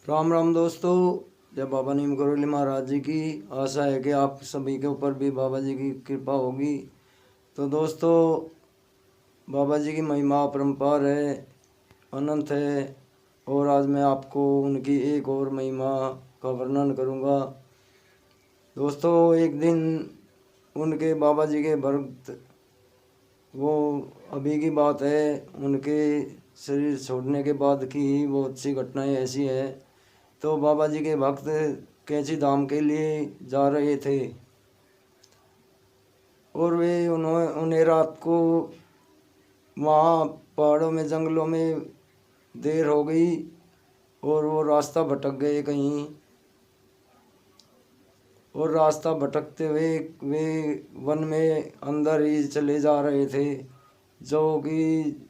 राम राम दोस्तों। जय बाबा नीम करोली महाराज जी की आशा है कि आप सभी के ऊपर भी बाबा जी की कृपा होगी। तो दोस्तों, बाबा जी की महिमा अपरंपार है, अनंत है। और आज मैं आपको उनकी एक और महिमा का वर्णन करूंगा। दोस्तों, एक दिन उनके बाबा जी के भक्त, वो अभी की बात है, उनके शरीर छोड़ने के बाद की ही बहुत सी घटनाएं ऐसी है। तो बाबा जी के भक्त कैंची धाम के लिए जा रहे थे और वे उन्हें रात को वहाँ पहाड़ों में जंगलों में देर हो गई और वो रास्ता भटक गए कहीं। और रास्ता भटकते हुए वे वन में अंदर ही चले जा रहे थे, जो कि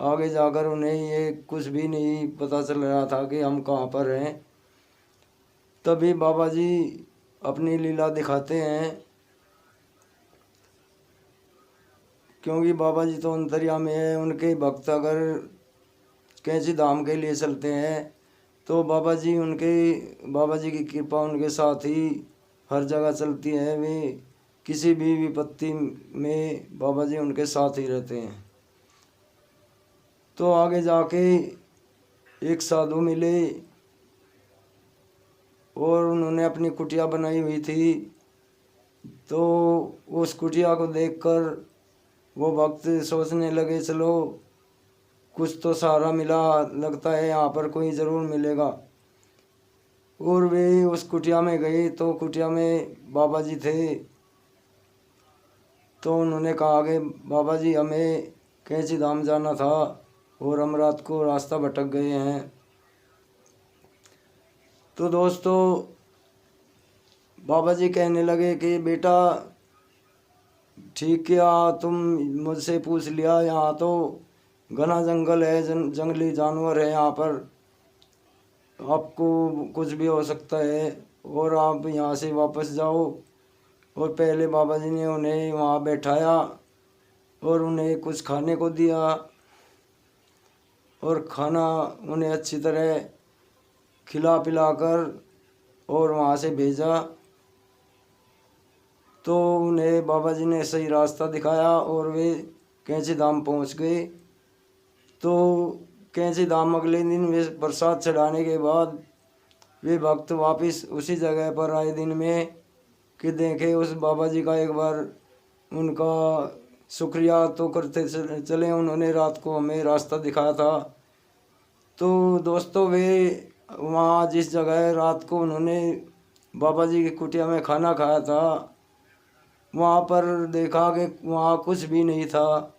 आगे जाकर उन्हें ये कुछ भी नहीं पता चल रहा था कि हम कहाँ पर हैं। तभी बाबा जी अपनी लीला दिखाते हैं, क्योंकि बाबा जी तो अंतर्यामी है। उनके भक्त अगर कैंची धाम के लिए चलते हैं तो बाबा जी की कृपा उनके साथ ही हर जगह चलती है। वे किसी भी विपत्ति में बाबा जी उनके साथ ही रहते हैं। तो आगे जाके एक साधु मिले और उन्होंने अपनी कुटिया बनाई हुई थी। तो उस कुटिया को देखकर वो भक्त सोचने लगे, चलो कुछ तो सहारा मिला, लगता है यहाँ पर कोई ज़रूर मिलेगा। और वे उस कुटिया में गए तो कुटिया में बाबा जी थे। तो उन्होंने कहा कि बाबा जी, हमें कैंची धाम जाना था और हम रात को रास्ता भटक गए हैं। तो दोस्तों, बाबा जी कहने लगे कि बेटा, ठीक किया तुम मुझसे पूछ लिया। यहाँ तो घना जंगल है, जंगली जानवर है, यहाँ पर आपको कुछ भी हो सकता है और आप यहाँ से वापस जाओ। और पहले बाबा जी ने उन्हें वहाँ बैठाया और उन्हें कुछ खाने को दिया और खाना उन्हें अच्छी तरह खिला पिलाकर और वहाँ से भेजा। तो उन्हें बाबा जी ने सही रास्ता दिखाया और वे कैंची धाम पहुँच गए। तो कैंची धाम अगले दिन वे प्रसाद चढ़ाने के बाद वे भक्त वापस उसी जगह पर आए दिन में कि देखे उस बाबा जी का एक बार उनका शुक्रिया तो करते चले, उन्होंने रात को हमें रास्ता दिखाया था। तो दोस्तों, वे वहाँ जिस जगह रात को उन्होंने बाबा जी की कुटिया में खाना खाया था, वहाँ पर देखा कि वहाँ कुछ भी नहीं था।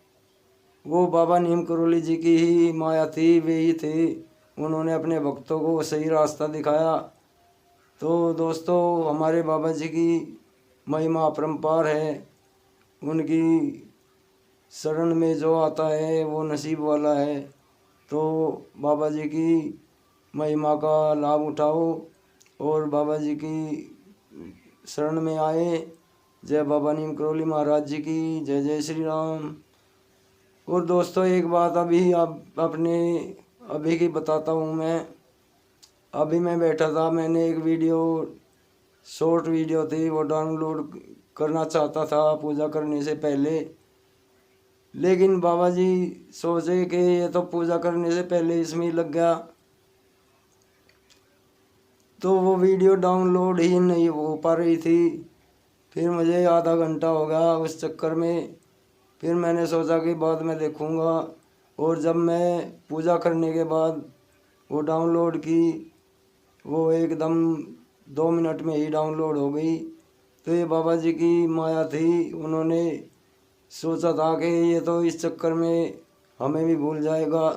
वो बाबा नीम करोली जी की ही माया थी, वे ही थे। उन्होंने अपने भक्तों को सही रास्ता दिखाया। तो दोस्तों, हमारे बाबा जी की महिमा अपरंपार है। उनकी शरण में जो आता है वो नसीब वाला है। तो बाबा जी की महिमा का लाभ उठाओ और बाबा जी की शरण में आए। जय बाबा नीम करोली महाराज जी की जय। जय श्री राम। और दोस्तों, एक बात अभी की बताता हूँ मैं। अभी मैं बैठा था, मैंने एक वीडियो, शॉर्ट वीडियो थी, वो डाउनलोड करना चाहता था पूजा करने से पहले। लेकिन बाबा जी सोचे कि ये तो पूजा करने से पहले इसमें लग गया, तो वो वीडियो डाउनलोड ही नहीं हो पा रही थी। फिर मुझे आधा घंटा हो गया उस चक्कर में। फिर मैंने सोचा कि बाद में देखूँगा। और जब मैं पूजा करने के बाद वो डाउनलोड की, वो एकदम 2 मिनट में ही डाउनलोड हो गई। तो ये बाबा जी की माया थी। उन्होंने सोचा था कि ये तो इस चक्कर में हमें भी भूल जाएगा।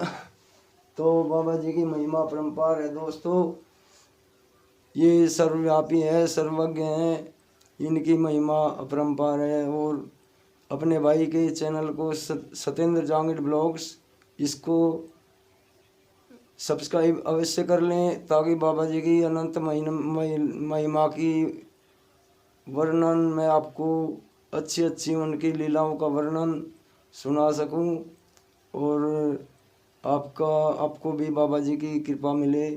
तो बाबा जी की महिमा अपरंपार है दोस्तों। ये सर्वव्यापी है, सर्वज्ञ हैं, इनकी महिमा अपरंपार है। और अपने भाई के चैनल को सत्येंद्र जांगिड ब्लॉग्स, इसको सब्सक्राइब अवश्य कर लें, ताकि बाबा जी की अनंत महिमा की वर्णन मैं आपको अच्छी अच्छी उनकी लीलाओं का वर्णन सुना सकूं और आपको भी बाबा जी की कृपा मिले।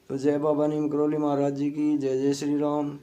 तो जय बाबा नीम करोली महाराज जी की जय। जय श्री राम।